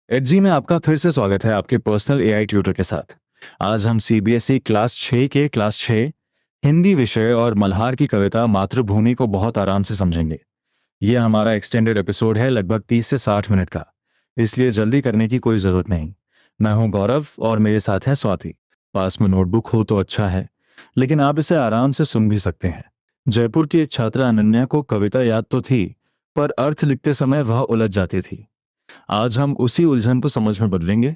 एडजी में आपका फिर से स्वागत है आपके पर्सनल एआई ट्यूटर के साथ। आज हम सीबीएसई क्लास 6 हिंदी विषय और मल्हार की कविता मातृभूमि को बहुत आराम से समझेंगे। यह हमारा एक्सटेंडेड एपिसोड है, लगभग 30 से 60 मिनट का, इसलिए जल्दी करने की कोई ज़रूरत नहीं। मैं हूं गौरव और मेरे साथ है स्वाति। पास में नोटबुक हो तो अच्छा है, लेकिन आप इसे आराम से सुन भी सकते हैं। जयपुर की एक छात्रा अनन्या को कविता याद तो थी, पर अर्थ लिखते समय वह उलझ जाती थी। आज हम उसी उलझन को समझ में बदलेंगे।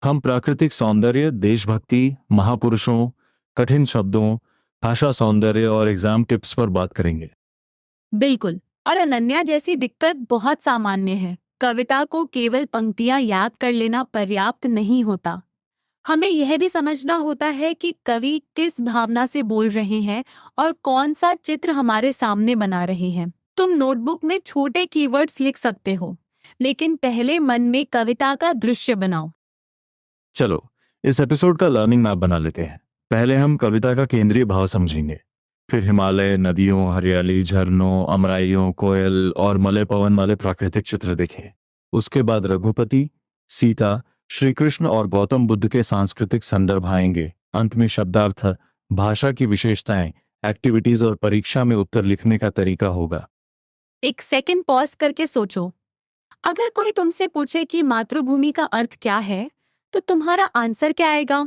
हम प्राकृतिक सौंदर्य, देशभक्ति, महापुरुषों, कठिन शब्दों, भाषा सौंदर्य और एग्जाम टिप्स पर बात करेंगे। बिल्कुल। और अनन्या जैसी दिक्कत बहुत सामान्य है। कविता को केवल पंक्तियां याद कर लेना पर्याप्त नहीं होता। हमें यह भी समझना होता है कि कवि किस भावना से बोल रहे हैं और कौन सा चित्र हमारे सामने बना रहे हैं। तुम नोटबुक में छोटे कीवर्ड्स लिख सकते हो, लेकिन पहले मन में कविता का दृश्य बनाओ। चलो, इस एपिसोड का लर्निंग मैप बना लेते हैं। पहले हम कविता का केंद्रीय भाव समझेंगे, फिर हिमालय, नदियों, हरियाली, झरनों, अमराइयों, कोयल और मलय पवन वाले प्राकृतिक चित्र देखें। उसके बाद रघुपति, सीता, श्री कृष्ण और गौतम बुद्ध के सांस्कृतिक संदर्भ आएंगे। अंत में शब्दार्थ, भाषा की विशेषताएं, एक्टिविटीज और परीक्षा में उत्तर लिखने का तरीका होगा। एक सेकंड पॉज करके सोचो। अगर कोई तुमसे पूछे कि मातृभूमि का अर्थ क्या है, तो तुम्हारा आंसर क्या आएगा?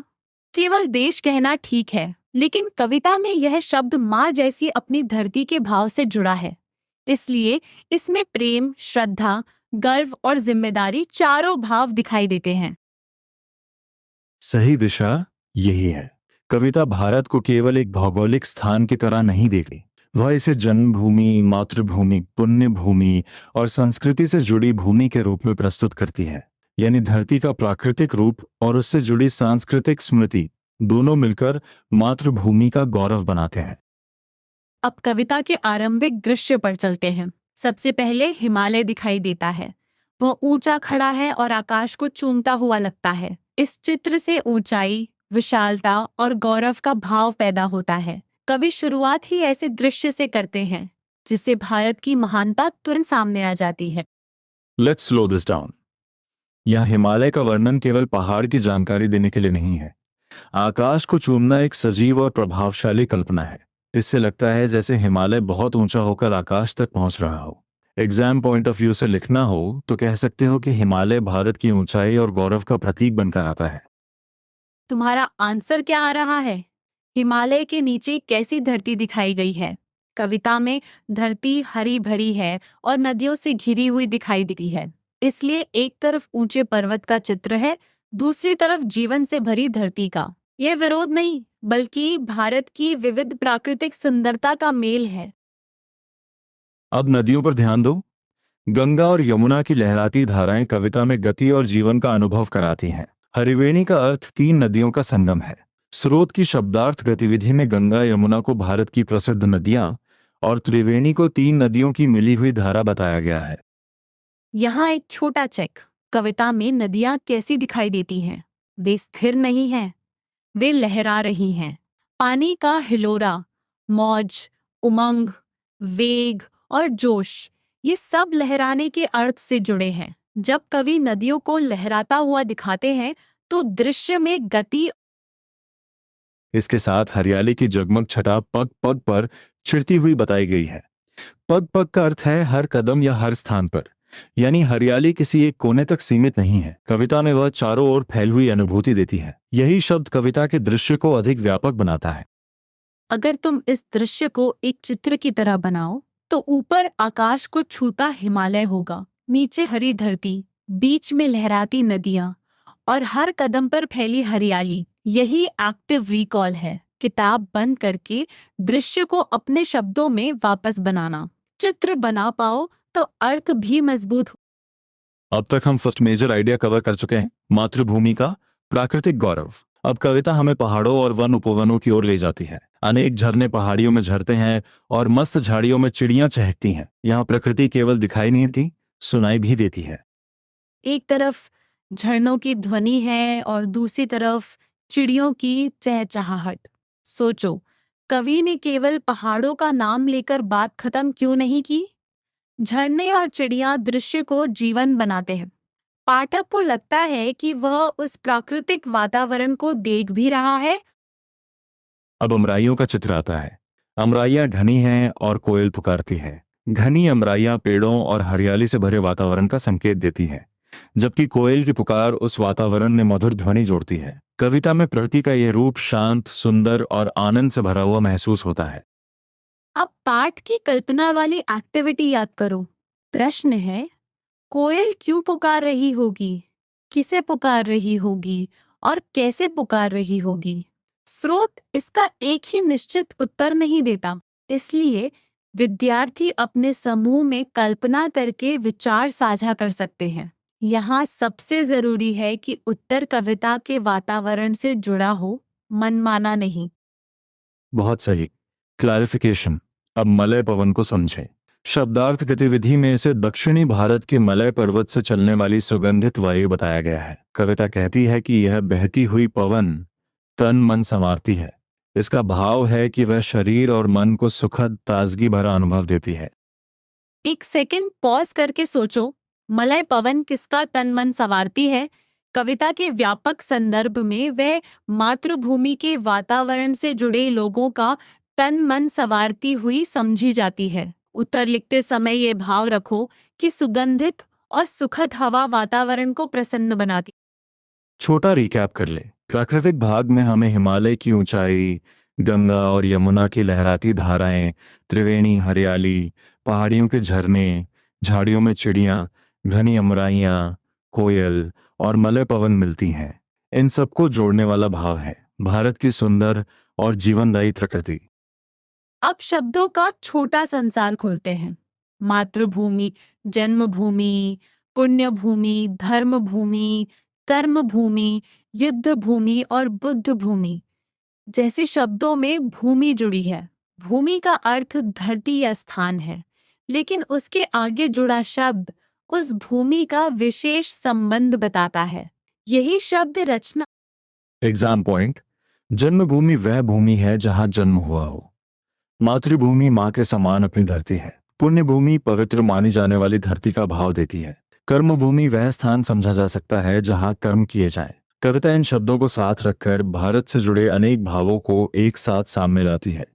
केवल देश कहना ठीक है, लेकिन कविता में यह शब्द माँ जैसी अपनी धरती के भाव से जुड़ा है। इसलिए इसमें प्रेम, श्रद्धा, गर्व और जिम्मेदारी चारों भाव दिखाई देते हैं। सही दिशा यही है। कविता भारत को केवल एक भौगोलिक स्थान की तरह नहीं देखती, वह इसे जन्मभूमि, मातृभूमि, पुण्य भूमि और संस्कृति से जुड़ी भूमि के रूप में प्रस्तुत करती है। यानी धरती का प्राकृतिक रूप और उससे जुड़ी सांस्कृतिक स्मृति दोनों मिलकर मातृभूमि का गौरव बनाते हैं। अब कविता के आरंभिक दृश्य पर चलते हैं। सबसे पहले हिमालय दिखाई देता है। वह ऊंचा खड़ा है और आकाश को चूमता हुआ लगता है। इस चित्र से ऊंचाई, विशालता और गौरव का भाव पैदा होता है। कवि शुरुआत ही ऐसे दृश्य से करते हैं, जिससे भारत की महानता तुरंत सामने आ जाती है। Let's slow this down. यह हिमालय का वर्णन केवल पहाड़ की जानकारी देने के लिए नहीं है। आकाश को चूमना एक सजीव और प्रभावशाली कल्पना है। इससे लगता है जैसे हिमालय बहुत ऊंचा होकर आकाश तक पहुंच रहा हो। एग्जाम पॉइंट ऑफ व्यू से लिखना हो तो कह सकते हो कि हिमालय भारत की ऊंचाई और गौरव का प्रतीक बनकर आता है। तुम्हारा आंसर क्या आ रहा है? हिमालय के नीचे कैसी धरती दिखाई गई है? कविता में धरती हरी भरी है और नदियों से घिरी हुई दिखाई देती है। इसलिए एक तरफ ऊंचे पर्वत का चित्र है, दूसरी तरफ जीवन से भरी धरती का। यह विरोध नहीं, बल्कि भारत की विविध प्राकृतिक सुंदरता का मेल है। अब नदियों पर ध्यान दो। गंगा और यमुना की लहराती धाराएं कविता में गति और जीवन का अनुभव कराती हैं। हरिवेणी का अर्थ तीन नदियों का संगम है। स्रोत की शब्दार्थ गतिविधि में गंगा यमुना को भारत की प्रसिद्ध नदियां और त्रिवेणी को तीन नदियों की मिली हुई धारा बताया गया है। यहाँ एक छोटा चेक। कविता में नदियाँ कैसी दिखाई देती हैं? वे स्थिर नहीं हैं, वे लहरा रही हैं। पानी का हिलोरा, मौज, उमंग, वेग और जोश, ये सब लहराने के अर्थ से जुड़े हैं। जब कवि नदियों को लहराता हुआ दिखाते हैं, तो दृश्य में गति। इसके साथ हरियाली की जगमग छटा पग पग पर छिड़ती हुई बताई गई है। पग पग का अर्थ है हर कदम या हर स्थान पर। यानी हरियाली किसी एक कोने तक सीमित नहीं है, कविता में वह चारों ओर फैली हुई अनुभूति देती है। यही शब्द कविता के दृश्य को अधिक व्यापक बनाता है। अगर तुम इस दृश्य को एक चित्र की तरह बनाओ, तो ऊपर आकाश को छूता हिमालय होगा, नीचे हरी धरती, बीच में लहराती नदियां और हर कदम पर फैली हरियाली। यही एक्टिव रिकॉल है, किताब बंद करके दृश्य को अपने शब्दों में वापस बनाना। चित्र बना पाओ तो अर्थ भी मजबूत हो। अब तक हम फर्स्ट मेजर आइडिया कवर कर चुके हैं, मातृभूमि का प्राकृतिक गौरव। अब कविता हमें पहाड़ों और वन उपवनों की ओर ले जाती है। अनेक झरने पहाड़ियों में झरते हैं और मस्त झाड़ियों में चिड़ियां चहकती हैं। यहाँ प्रकृति केवल दिखाई नहीं देती, सुनाई भी देती है। एक तरफ झरनों की ध्वनि है और दूसरी तरफ चिड़ियों की चहचहाहट। सोचो, कवि ने केवल पहाड़ों का नाम लेकर बात खत्म क्यों नहीं की? झरने और चिड़िया दृश्य को जीवन बनाते हैं। पाठक को लगता है कि वह उस प्राकृतिक वातावरण को देख भी रहा है। अब अमराइयों का चित्र आता है। अमराइयाँ घनी हैं और कोयल पुकारती है। घनी अमराइयाँ पेड़ों और हरियाली से भरे वातावरण का संकेत देती है, जबकि कोयल की पुकार उस वातावरण में मधुर ध्वनि जोड़ती है। कविता में प्रकृति का यह रूप शांत, सुंदर और आनंद से भरा हुआ महसूस होता है। अब पाठ की कल्पना वाली एक्टिविटी याद करो। प्रश्न है, कोयल क्यों पुकार रही होगी, किसे पुकार रही होगी और कैसे पुकार रही होगी? स्रोत इसका एक ही निश्चित उत्तर नहीं देता, इसलिए विद्यार्थी अपने समूह में कल्पना करके विचार साझा कर सकते हैं। यहाँ सबसे जरूरी है कि उत्तर कविता के वातावरण से जुड़ा हो, मनमाना नहीं। बहुत सही। क्लैरिफिकेशन। अब मलय पवन को समझें। शब्दार्थ गतिविधि में इसे दक्षिणी भारत के मलय पर्वत से चलने वाली सुगंधित वायु बताया गया है। कविता कहती है कि यह बहती हुई पवन तन मन संवारती है। इसका भाव है कि वह शरीर और मन को सुखद ताजगी भरा अनुभव देती है। एक सेकंड पॉज करके सोचो, मलय पवन किसका तन मन संवारती है? कविता के व्यापक संदर्भ में वह मातृभूमि के वातावरण से जुड़े लोगों का तन मन संवारती हुई समझी जाती है। उत्तर लिखते समय ये भाव रखो कि सुगंधित और सुखद हवा वातावरण को प्रसन्न बनाती। छोटा रिकैप कर ले। प्राकृतिक भाग में हमें हिमालय की ऊंचाई, गंगा और यमुना की लहराती धाराएं, त्रिवेणी हरियाली, पहाड़ियों के झरने, झाड़ियों में चिड़ियां, घनी अमराइयां, कोयल और मलय पवन मिलती हैं। इन सबको जोड़ने वाला भाव है भारत की सुंदर और जीवनदायी प्रकृति। अब शब्दों का छोटा संसार खोलते हैं। मातृभूमि, जन्मभूमि, पुण्य भूमि, धर्म भूमि, कर्म भूमि, युद्ध भूमि और बुद्ध भूमि जैसे शब्दों में भूमि जुड़ी है। भूमि का अर्थ धरती या स्थान है, लेकिन उसके आगे जुड़ा शब्द उस भूमि का विशेष संबंध बताता है। यही शब्द रचना। Exam point. जन्मभूमि वह भूमि है जहां जन्म हुआ हो। मातृभूमि माँ के समान अपनी धरती है। पुण्य भूमि पवित्र मानी जाने वाली धरती का भाव देती है। कर्म भूमि वह स्थान समझा जा सकता है जहाँ कर्म किए जाएं। कविता इन शब्दों को साथ रखकर भारत से जुड़े अनेक भावों को एक साथ सामने लाती है।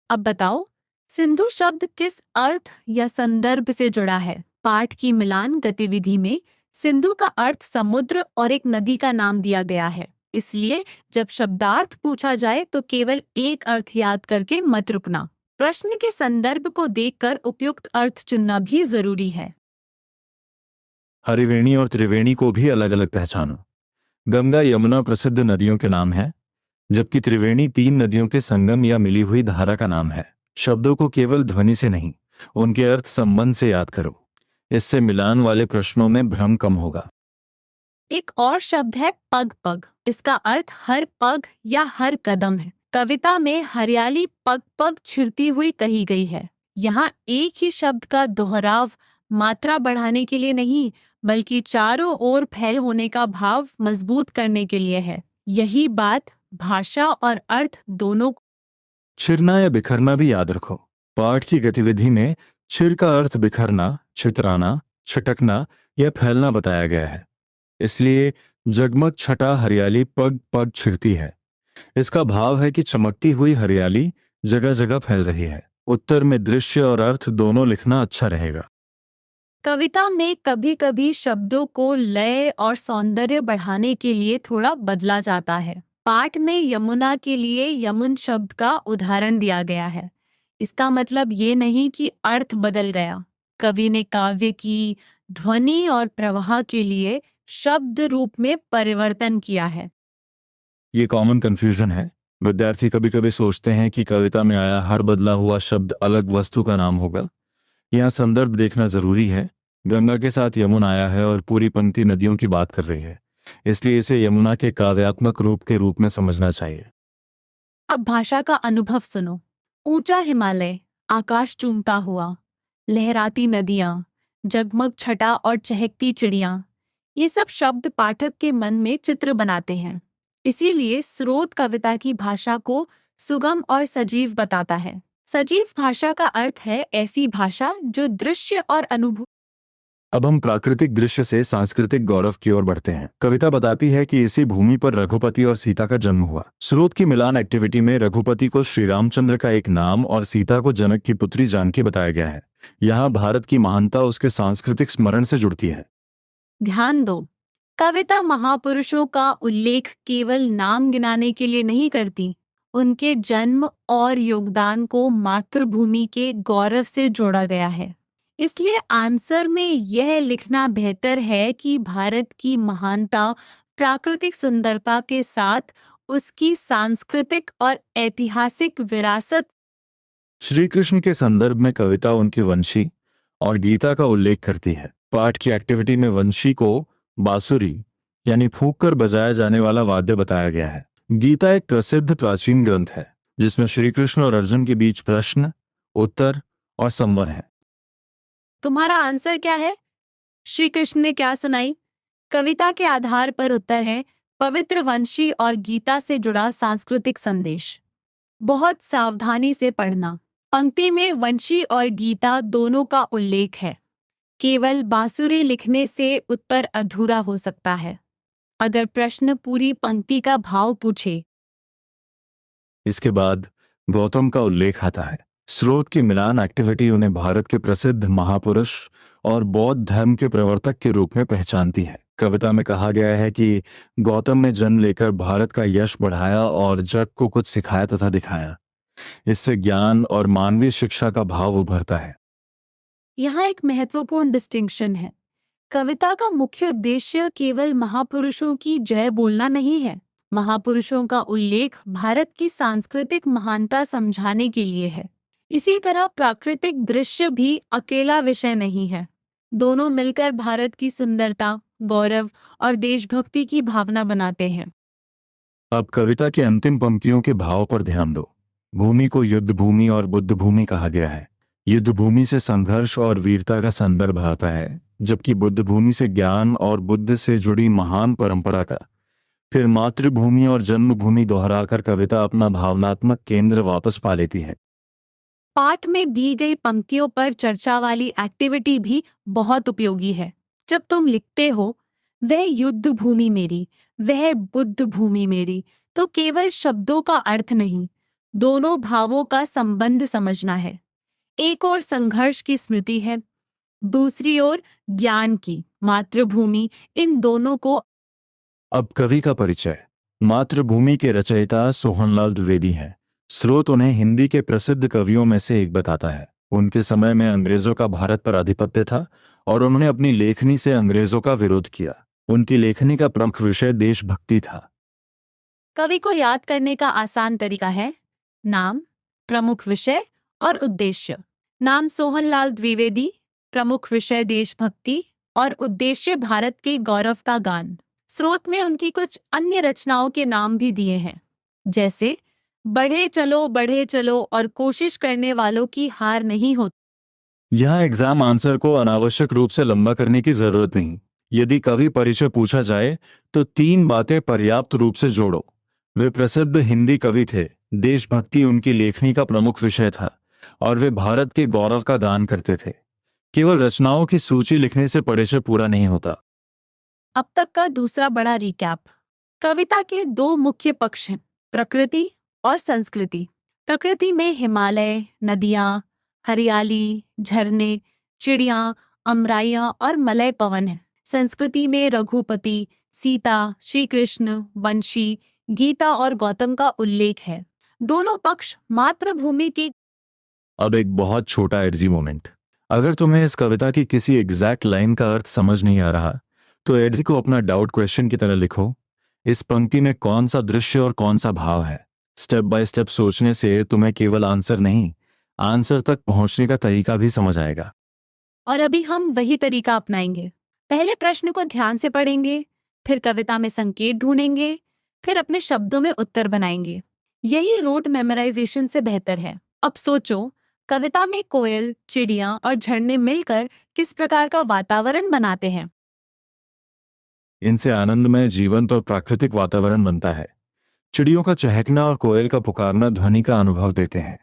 अब बताओ, सिंधु शब्द किस अर्थ या संदर्भ से जुड़ा है? पाठ की मिलान गतिविधि में सिंधु का अर्थ समुद्र और एक नदी का नाम दिया गया है। इसलिए जब शब्दार्थ पूछा जाए तो केवल एक अर्थ याद करके मत रुकना। प्रश्न के संदर्भ को देखकर उपयुक्त अर्थ चुनना भी जरूरी है। हरिवेणी और त्रिवेणी को भी अलग अलग पहचानो। गंगा यमुना प्रसिद्ध नदियों के नाम है, जबकि त्रिवेणी तीन नदियों के संगम या मिली हुई धारा का नाम है। शब्दों को केवल ध्वनि से नहीं, उनके अर्थ संबंध से याद करो। इससे मिलान वाले प्रश्नों में भ्रम कम होगा। एक और शब्द है पग पग। इसका अर्थ हर पग या हर कदम है। कविता में हरियाली पग पग छिड़ती हुई कही गई है। यहाँ एक ही शब्द का दोहराव मात्रा बढ़ाने के लिए नहीं, बल्कि चारों ओर फैल होने का भाव मजबूत करने के लिए है। यही बात भाषा और अर्थ दोनों। छिरना या बिखरना भी याद रखो। पाठ की गतिविधि में छिर का अर्थ बिखरना, छितराना, छिटकना या फैलना बताया गया है। इसलिए जगमग छटा हरियाली पग पग छिड़ती है। इसका भाव है कि चमकती हुई हरियाली जगह जगह फैल रही है। उत्तर में दृश्य और अर्थ दोनों लिखना अच्छा रहेगा। कविता में कभी कभी शब्दों को लय और सौंदर्य बढ़ाने के लिए थोड़ा बदला जाता है। पाठ में यमुना के लिए यमुन शब्द का उदाहरण दिया गया है। इसका मतलब ये नहीं कि अर्थ बदल गया। कवि ने काव्य की ध्वनि और प्रवाह के लिए शब्द रूप में परिवर्तन किया है। ये कॉमन कंफ्यूजन है। विद्यार्थी कभी कभी सोचते हैं कि कविता में आया हर बदला हुआ शब्द अलग वस्तु का नाम होगा। यहाँ संदर्भ देखना जरूरी है। गंगा के साथ यमुना आया है और पूरी पंक्ति नदियों की बात कर रही है, इसलिए इसे यमुना के काव्यात्मक रूप के रूप में समझना चाहिए। अब भाषा का अनुभव सुनो। ऊंचा हिमालय, आकाश चूमता हुआ, लहराती नदियां, जगमग छटा और चहकती चिड़ियां, ये सब शब्द पाठक के मन में चित्र बनाते हैं। इसीलिए स्रोत कविता की भाषा को सुगम और सजीव बताता है। सजीव भाषा का अर्थ है ऐसी भाषा जो दृश्य और अनुभूति अब हम प्राकृतिक दृश्य से सांस्कृतिक गौरव की ओर बढ़ते हैं। कविता बताती है कि इसी भूमि पर रघुपति और सीता का जन्म हुआ। स्रोत की मिलान एक्टिविटी में रघुपति को श्री रामचंद्र का एक नाम और सीता को जनक की पुत्री जानकी बताया गया है। यहाँ भारत की महानता उसके सांस्कृतिक स्मरण से जुड़ती है। ध्यान दो, कविता महापुरुषों का उल्लेख केवल नाम गिनाने के लिए नहीं करती, उनके जन्म और योगदान को मातृभूमि के गौरव से जोड़ा गया है। इसलिए आंसर में यह लिखना बेहतर है कि भारत की महानता प्राकृतिक सुंदरता के साथ उसकी सांस्कृतिक और ऐतिहासिक विरासत। श्री कृष्ण के संदर्भ में कविता उनकी वंशी और गीता का उल्लेख करती है। पाठ की एक्टिविटी में वंशी को बांसुरी यानी फूंक कर बजाया जाने वाला वाद्य बताया गया है। गीता एक प्रसिद्ध प्राचीन ग्रंथ है जिसमें श्री कृष्ण और अर्जुन के बीच प्रश्न, उत्तर और संवाद है। तुम्हारा आंसर क्या है? श्री कृष्ण ने क्या सुनाई? कविता के आधार पर उत्तर है पवित्र वंशी और गीता से जुड़ा सांस्कृतिक संदेश। बहुत सावधानी से पढ़ना। पंक्ति में वंशी और गीता दोनों का उल्लेख है। केवल बांसुरी लिखने से उत्तर अधूरा हो सकता है। अगर प्रश्न पूरी पंक्ति का भाव पूछे। इसके बाद गौतम का उल्लेख आता है। स्रोत की मिलान एक्टिविटी उन्हें भारत के प्रसिद्ध महापुरुष और बौद्ध धर्म के प्रवर्तक के रूप में पहचानती है। कविता में कहा गया है कि गौतम ने जन्म लेकर भारत का यश बढ़ाया और जग को कुछ सिखाया तथा दिखाया। इससे ज्ञान और मानवीय शिक्षा का भाव उभरता है। यहाँ एक महत्वपूर्ण डिस्टिंक्शन है। कविता का मुख्य उद्देश्य केवल महापुरुषों की जय बोलना नहीं है। महापुरुषों का उल्लेख भारत की सांस्कृतिक महानता समझाने के लिए है। इसी तरह प्राकृतिक दृश्य भी अकेला विषय नहीं है। दोनों मिलकर भारत की सुंदरता, गौरव और देशभक्ति की भावना बनाते हैं। अब कविता की अंतिम पंक्तियों के भाव पर ध्यान दो। भूमि को युद्ध भूमि और बुद्ध भूमि कहा गया है। युद्ध भूमि से संघर्ष और वीरता का संदर्भ आता है, जबकि बुद्ध भूमि से ज्ञान और बुद्ध से जुड़ी महान परंपरा का। फिर मातृभूमि और जन्मभूमि दोहराकर कविता अपना भावनात्मक केंद्र वापस पा लेती है। पाठ में दी गई पंक्तियों पर चर्चा वाली एक्टिविटी भी बहुत उपयोगी है। जब तुम लिखते हो वह युद्ध भूमि मेरी, वह बुद्ध भूमि मेरी, तो केवल शब्दों का अर्थ नहीं, दोनों भावों का संबंध समझना है। एक ओर संघर्ष की स्मृति है, दूसरी ओर ज्ञान की मातृभूमि। इन दोनों को। अब कवि का परिचय। मातृभूमि के रचयिता सोहनलाल द्विवेदी हैं। स्रोत उन्हें हिंदी के प्रसिद्ध कवियों में से एक बताता है। उनके समय में अंग्रेजों का भारत पर आधिपत्य था और उन्होंने अपनी लेखनी से अंग्रेजों का विरोध किया। उनकी लेखनी का प्रमुख विषय देशभक्ति था। कवि को याद करने का आसान तरीका है नाम, प्रमुख विषय और उद्देश्य। नाम सोहनलाल द्विवेदी, प्रमुख विषय देशभक्ति और उद्देश्य भारत के गौरव का गान। स्रोत में उनकी कुछ अन्य रचनाओं के नाम भी दिए हैं, जैसे बढ़े चलो और कोशिश करने वालों की हार नहीं होती। यह एग्जाम आंसर को अनावश्यक रूप से लंबा करने की जरूरत नहीं। यदि कवि परिचय पूछा जाए तो 3 बातें पर्याप्त रूप से जोड़ो। वे प्रसिद्ध हिंदी कवि थे, देशभक्ति उनकी लेखनी का प्रमुख विषय था और वे भारत के गौरव का गान करते थे। केवल रचनाओं की सूची लिखने से परिचय पूरा नहीं होता। अब तक का दूसरा बड़ा रिकैप। कविता के 2 मुख्य पक्ष हैं, प्रकृति और संस्कृति। प्रकृति में हिमालय, नदियां, हरियाली, झरने, चिड़ियां, अमराइयां और मलय पवन है। संस्कृति में रघुपति, सीता, श्री कृष्ण, वंशी, गीता और गौतम का उल्लेख है। दोनों पक्ष मातृभूमि की। अब एक बहुत छोटा एडजी मोमेंट। अगर तुम्हें इस कविता की किसी एग्जैक्ट लाइन का अर्थ समझ नहीं आ रहा तो एडजी को अपना डाउट क्वेश्चन की तरह लिखो। इस पंक्ति में कौन सा दृश्य और कौन सा भाव है। स्टेप बाय स्टेप सोचने से तुम्हें केवल आंसर नहीं, आंसर तक पहुंचने का तरीका भी समझ आएगा। और अभी हम वही तरीका अपनाएंगे। पहले प्रश्न को ध्यान से पढ़ेंगे, फिर कविता में संकेत ढूंढेंगे, फिर अपने शब्दों में उत्तर बनाएंगे। यही रोट मेमोराइजेशन से बेहतर है। अब सोचो, कविता में कोयल, चिड़िया और झरने मिलकर किस प्रकार का वातावरण बनाते हैं। इनसे आनंदमय, जीवंत और प्राकृतिक वातावरण बनता है। चिड़ियों का चहकना और कोयल का पुकारना ध्वनि का अनुभव देते हैं।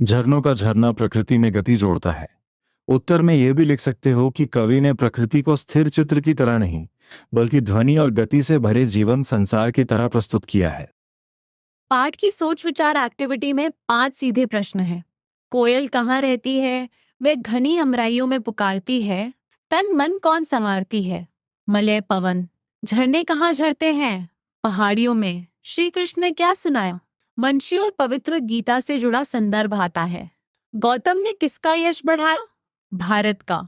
झरनों का झरना प्रकृति में गति जोड़ता है। उत्तर में यह भी लिख सकते हो कि कवि ने प्रकृति को स्थिर चित्र की तरह नहीं, बल्कि ध्वनि और गति से भरे जीवन संसार की तरह प्रस्तुत किया है। पाठ की सोच विचार एक्टिविटी में 5 सीधे प्रश्न हैं। कोयल कहाँ रहती है? वह घनी अमराइयों में पुकारती है। तन मन कौन संवारती है? मलय पवन। झरने कहाँ झरते हैं? पहाड़ियों में। श्री कृष्ण ने क्या सुनाया? वंशी और पवित्र गीता से जुड़ा संदर्भ आता है। गौतम ने किसका यश बढ़ाया? भारत का।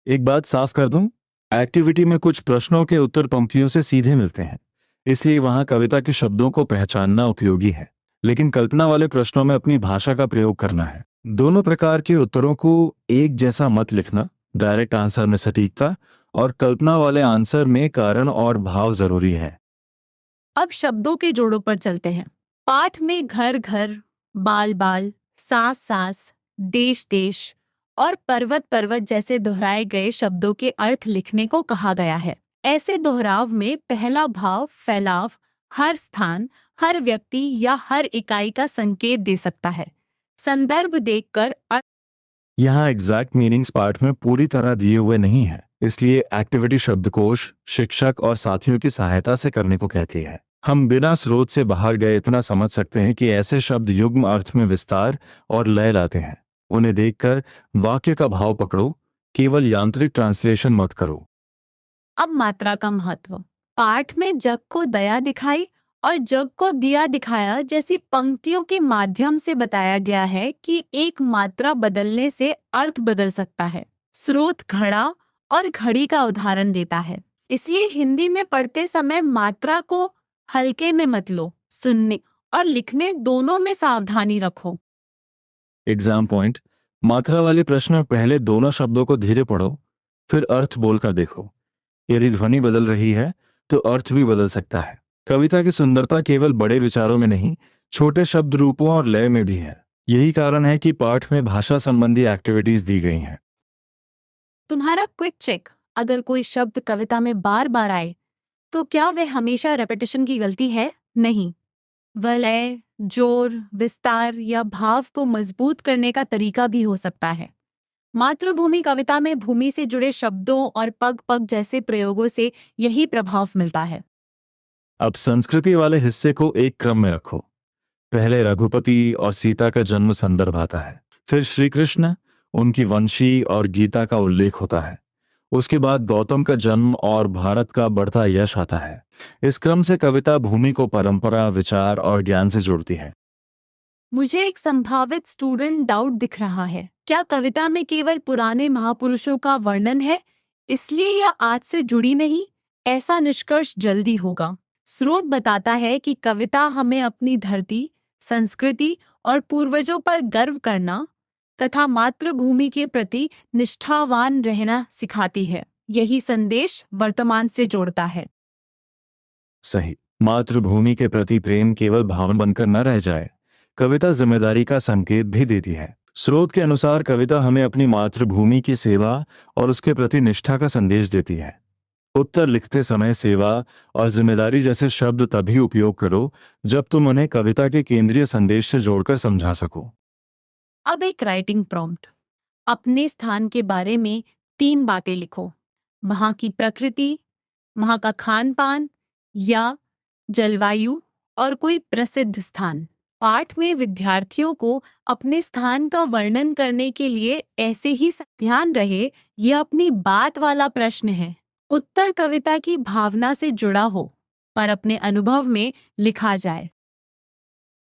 एक बात साफ कर दूं, एक्टिविटी में कुछ प्रश्नों के उत्तर पंक्तियों से सीधे मिलते हैं, इसलिए वहां कविता के शब्दों को पहचानना उपयोगी है। लेकिन कल्पना वाले प्रश्नों में अपनी भाषा का प्रयोग करना है। दोनों प्रकार के उत्तरों को एक जैसा मत लिखना। डायरेक्ट आंसर में सटीकता और कल्पना वाले आंसर में कारण और भाव जरूरी है। अब शब्दों के जोड़ों पर चलते हैं। पाठ में घर घर, बाल बाल, सास सास, देश देश और पर्वत पर्वत जैसे दोहराए गए शब्दों के अर्थ लिखने को कहा गया है। ऐसे दोहराव में पहला भाव फैलाव हर स्थान, हर व्यक्ति या हर इकाई का संकेत दे सकता है। संदर्भ देखकर यहाँ एग्जैक्ट मीनिंग्स पाठ में पूरी तरह दिए हुए नहीं है, इसलिए एक्टिविटी शब्दकोश शिक्षक और साथियों की सहायता से करने को कहती है। हम बिना स्रोत से बाहर गए इतना समझ सकते हैं कि ऐसे शब्द युग्म अर्थ में विस्तार और लय लाते हैं। उन्हें देखकर वाक्य का भाव पकड़ो, केवल यांत्रिक ट्रांसलेशन मत करो। अब मात्रा का महत्व। पाठ में जग को दया दिखाई और जग को दिया दिखाया जैसी पंक्तियों के माध्यम से बताया गया है कि एक मात्रा बदलने से अर्थ बदल सकता है। स्रोत घड़ा और घड़ी का उदाहरण देता है। इसलिए हिंदी में पढ़ते समय मात्रा को हल्के में मत लो। सुनने और लिखने दोनों में सावधानी रखो। Exam point. मात्रा वाले प्रश्न में पहले दोनों शब्दों को धीरे पढ़ो, फिर अर्थ बोलकर देखो। यदि ध्वनि बदल रही है तो अर्थ भी बदल सकता है। कविता की सुंदरता केवल बड़े विचारों में नहीं, छोटे शब्द रूपों और लय में भी है। यही कारण है कि पाठ में भाषा संबंधी एक्टिविटीज दी गई हैं। तुम्हारा क्विक चेक। अगर कोई शब्द कविता में बार बार आए तो क्या वह हमेशा रेपिटेशन की गलती है? नहीं, वह लय, जोर, विस्तार या भाव को मजबूत करने का तरीका भी हो सकता है। मातृभूमि कविता में भूमि से जुड़े शब्दों और पग पग जैसे प्रयोगों से यही प्रभाव मिलता है। अब संस्कृति वाले हिस्से को एक क्रम में रखो। पहले रघुपति और सीता का जन्म संदर्भ आता है, फिर श्री कृष्ण, उनकी वंशी और गीता का उल्लेख होता है। उसके बाद गौतम का जन्म और भारत का बढ़ता यश आता है। इस क्रम से कविता भूमि को परंपरा, विचार और ज्ञान से जोड़ती है। मुझे एक संभावित स्टूडेंट डाउट दिख रहा है। क्या कविता में केवल पुराने महापुरुषों का वर्णन है, इसलिए यह आज से जुड़ी नहीं? ऐसा निष्कर्ष जल्दी होगा। स्रोत बताता है कि कविता हमें अपनी धरती, संस्कृति और पूर्वजों पर गर्व करना तथा मातृभूमि के प्रति निष्ठावान रहना सिखाती है। यही संदेश वर्तमान से जोड़ता है। सही। मातृभूमि के प्रति प्रेम केवल भावना बनकर न रह जाए, कविता जिम्मेदारी का संकेत भी देती है। स्रोत के अनुसार कविता हमें अपनी मातृभूमि की सेवा और उसके प्रति निष्ठा का संदेश देती है। उत्तर लिखते समय सेवा और जिम्मेदारी जैसे शब्द तभी उपयोग करो जब तुम उन्हें कविता के केंद्रीय संदेश से जोड़कर समझा सको। अब एक राइटिंग प्रॉम्प्ट। अपने स्थान के बारे में 3 बातें लिखो। वहाँ की प्रकृति, वहाँ का खान पान या जलवायु और कोई प्रसिद्ध स्थान। पाठ में विद्यार्थियों को अपने स्थान का वर्णन करने के लिए ऐसे ही ध्यान रहे, यह अपनी बात वाला प्रश्न है। उत्तर कविता की भावना से जुड़ा हो पर अपने अनुभव में लिखा जाए।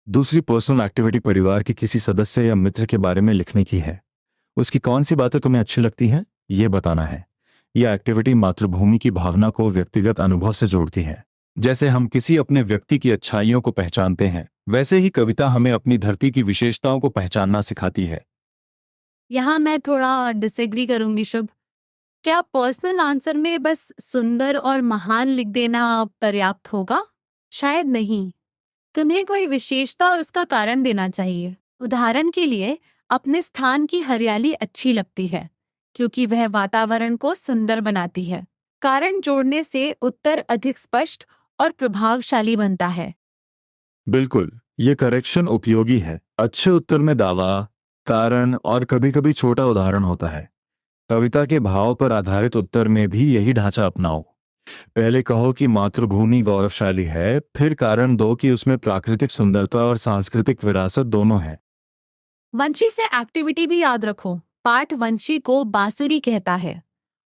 दूसरी पर्सनल एक्टिविटी परिवार के किसी सदस्य या मित्र के बारे में लिखने की है। उसकी कौन सी बातें तुम्हें अच्छी लगती हैं, ये बताना है। यह एक्टिविटी मातृभूमि की भावना को व्यक्तिगत अनुभव से जोड़ती है। जैसे हम किसी अपने व्यक्ति की अच्छाइयों को पहचानते हैं, वैसे ही कविता हमें अपनी धरती की विशेषताओं को पहचानना सिखाती है। यहाँ मैं थोड़ा डिसएग्री करूंगी शुभ। क्या पर्सनल आंसर में बस सुंदर और महान लिख देना पर्याप्त होगा? शायद नहीं। तुम्हें कोई विशेषता और उसका कारण देना चाहिए। उदाहरण के लिए, अपने स्थान की हरियाली अच्छी लगती है क्योंकि वह वातावरण को सुंदर बनाती है। कारण जोड़ने से उत्तर अधिक स्पष्ट और प्रभावशाली बनता है। बिल्कुल, ये करेक्शन उपयोगी है। अच्छे उत्तर में दावा, कारण और कभी-कभी छोटा उदाहरण होता है। कविता के भाव पर आधारित उत्तर में भी यही ढांचा अपनाओ। पहले कहो कि मातृभूमि गौरवशाली है, फिर कारण दो कि उसमें प्राकृतिक सुंदरता और सांस्कृतिक विरासत दोनों है। वंशी से एक्टिविटी भी याद रखो। पाठ वंशी को बांसुरी कहता है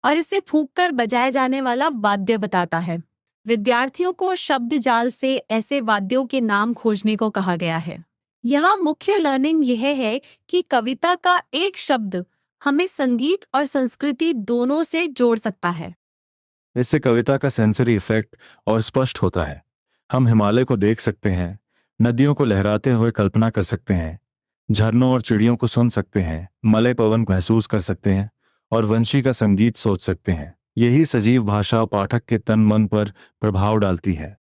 और इसे फूंक कर बजाए जाने वाला वाद्य बताता है। विद्यार्थियों को शब्द जाल से ऐसे वाद्यों के नाम खोजने को कहा गया है। यहाँ मुख्य लर्निंग यह है कि कविता का एक शब्द हमें संगीत और संस्कृति दोनों से जोड़ सकता है। इससे कविता का सेंसरी इफेक्ट और स्पष्ट होता है। हम हिमालय को देख सकते हैं, नदियों को लहराते हुए कल्पना कर सकते हैं, झरनों और चिड़ियों को सुन सकते हैं, मलय पवन को महसूस कर सकते हैं और वंशी का संगीत सोच सकते हैं। यही सजीव भाषा पाठक के तन मन पर प्रभाव डालती है।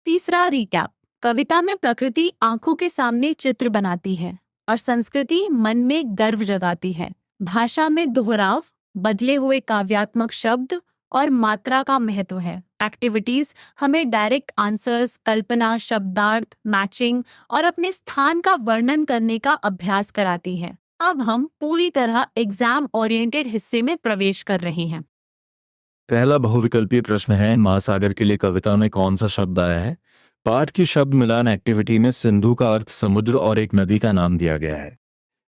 तीसरा रिकैप। कविता में प्रकृति आंखों के सामने चित्र बनाती है और संस्कृति मन में गर्व जगाती है। भाषा में दोहराव, बदले हुए काव्यात्मक शब्द और मात्रा का महत्व है। एक्टिविटीज हमें डायरेक्ट आंसर्स, कल्पना, शब्दार्थ, मैचिंग और अपने स्थान का वर्णन करने का अभ्यास कराती है। अब हम पूरी तरह एग्जाम ओरिएंटेड हिस्से में प्रवेश कर रहे हैं। पहला बहुविकल्पीय प्रश्न है, महासागर के लिए कविता में कौन सा शब्द आया है? पाठ की शब्द मिलान एक्टिविटी में सिंधु का अर्थ समुद्र और एक नदी का नाम दिया गया है,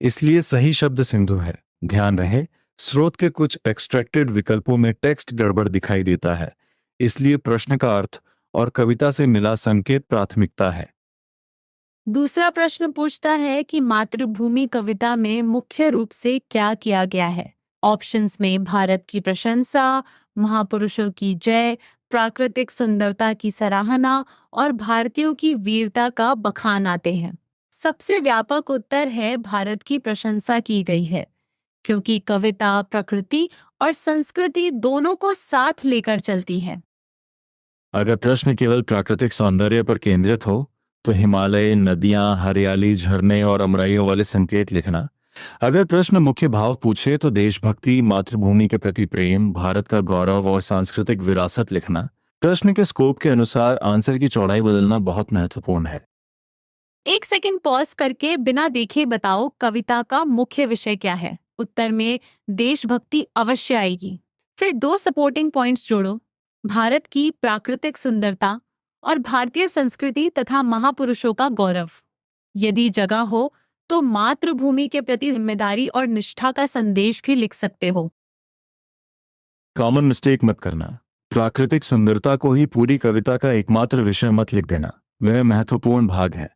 इसलिए सही शब्द सिंधु है। ध्यान रहे, स्रोत के कुछ एक्सट्रैक्टेड विकल्पों में टेक्स्ट गड़बड़ दिखाई देता है, इसलिए प्रश्न का अर्थ और कविता से मिला संकेत प्राथमिकता है। दूसरा प्रश्न पूछता है कि मातृभूमि कविता में मुख्य रूप से क्या किया गया है। ऑप्शंस में भारत की प्रशंसा, महापुरुषों की जय, प्राकृतिक सुंदरता की सराहना और भारतीयों की वीरता का बखान आते हैं। सबसे व्यापक उत्तर है भारत की प्रशंसा की गई है, क्योंकि कविता प्रकृति और संस्कृति दोनों को साथ लेकर चलती है। अगर प्रश्न केवल प्राकृतिक सौंदर्य पर केंद्रित हो तो हिमालय, नदियां, हरियाली, झरने और अमराइयों वाले संकेत लिखना। अगर प्रश्न मुख्य भाव पूछे तो देशभक्ति, मातृभूमि के प्रति प्रेम, भारत का गौरव और सांस्कृतिक विरासत लिखना। प्रश्न के स्कोप के अनुसार आंसर की चौड़ाई बदलना बहुत महत्वपूर्ण है। एक सेकंड पॉज करके बिना देखे बताओ कविता का मुख्य विषय क्या है। उत्तर में देशभक्ति अवश्य आएगी। फिर दो सपोर्टिंग पॉइंट्स जोड़ो, भारत की प्राकृतिक सुंदरता और भारतीय संस्कृति तथा महापुरुषों का गौरव। यदि जगह हो तो मातृभूमि के प्रति जिम्मेदारी और निष्ठा का संदेश भी लिख सकते हो। कॉमन मिस्टेक मत करना। प्राकृतिक सुंदरता को ही पूरी कविता का एकमात्र विषय मत लिख देना। वह महत्वपूर्ण भाग है,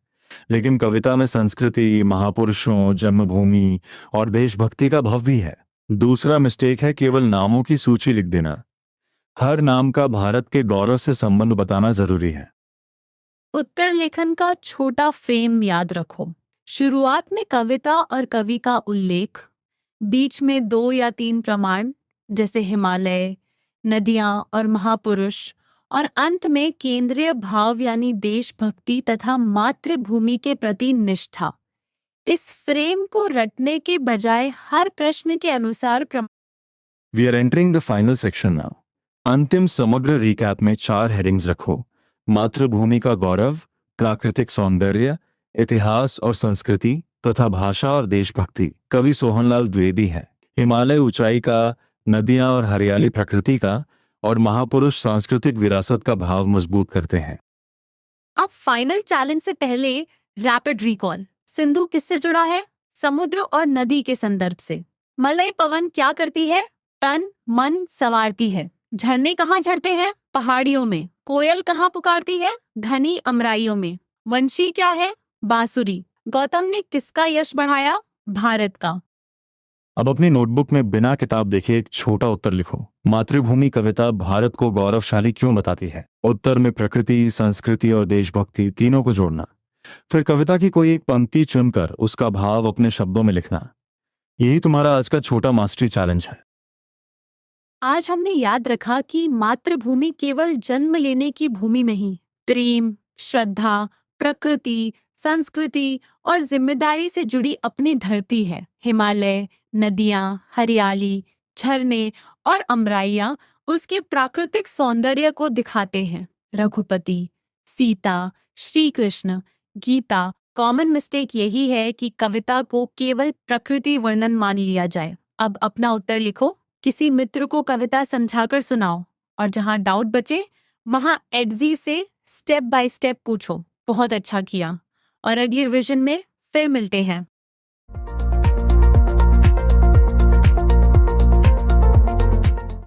लेकिन कविता में संस्कृति, महापुरुषों, जन्मभूमि और देशभक्ति का भाव भी है। दूसरा मिस्टेक है केवल नामों की सूची लिख देना। हर नाम का भारत के गौरव से संबंध बताना जरूरी है। उत्तर लेखन का छोटा फ्रेम याद रखो। शुरुआत में कविता और कवि का उल्लेख, बीच में दो या तीन प्रमाण जैसे हिमालय, नदियां और महापुरुष, और अंत में केंद्रीय भाव यानी देशभक्ति तथा मातृभूमि के प्रति निष्ठा। इस फ्रेम को रटने के बजाय हर प्रश्न के अनुसार we are entering the final section now. अंतिम समग्र रिकैप में 4 हेडिंग्स रखो। मातृभूमि का गौरव, प्राकृतिक सौंदर्य, इतिहास और संस्कृति तथा भाषा और देशभक्ति कवि सोहनलाल द्विवेदी है। हिमालय ऊंचाई का, नदियां और हरियाली प्रकृति का और महापुरुष सांस्कृतिक विरासत का भाव मजबूत करते हैं। अब फाइनल चैलेंज से पहले रैपिड रिकॉल। सिंधु किससे जुड़ा है? समुद्र और नदी के संदर्भ से। मलय पवन क्या करती है? तन मन संवारती है। झरने कहाँ झरते हैं? पहाड़ियों में। कोयल कहाँ पुकारती है? घनी अमराइयों में। वंशी क्या है? बांसुरी। गौतम ने किसका यश बढ़ाया? भारत का। अब अपनी नोटबुक में बिना किताब देखे एक छोटा उत्तर लिखो। मातृभूमि कविता भारत को गौरवशाली क्यों बताती है? उत्तर में प्रकृति, संस्कृति और देशभक्ति तीनों को जोड़ना। फिर कविता की कोई एक पंक्ति चुनकर उसका भाव अपने शब्दों में लिखना। यही तुम्हारा आज का छोटा मास्टरी चैलेंज है। आज हमने याद रखा कि मातृभूमि केवल जन्म लेने की भूमि नहीं, प्रेम, श्रद्धा, प्रकृति, संस्कृति और जिम्मेदारी से जुड़ी अपनी धरती है। हिमालय, नदियां, हरियाली, झरने और अमराइयां उसके प्राकृतिक सौंदर्य को दिखाते हैं। रघुपति, सीता, श्री कृष्ण, गीता, कॉमन मिस्टेक यही है कि कविता को केवल प्रकृति वर्णन मान लिया जाए। अब अपना उत्तर लिखो, किसी मित्र को कविता समझाकर सुनाओ और जहां डाउट बचे वहां एडजी से स्टेप बाय स्टेप पूछो। बहुत अच्छा किया और अगले रिवीजन में फिर मिलते हैं।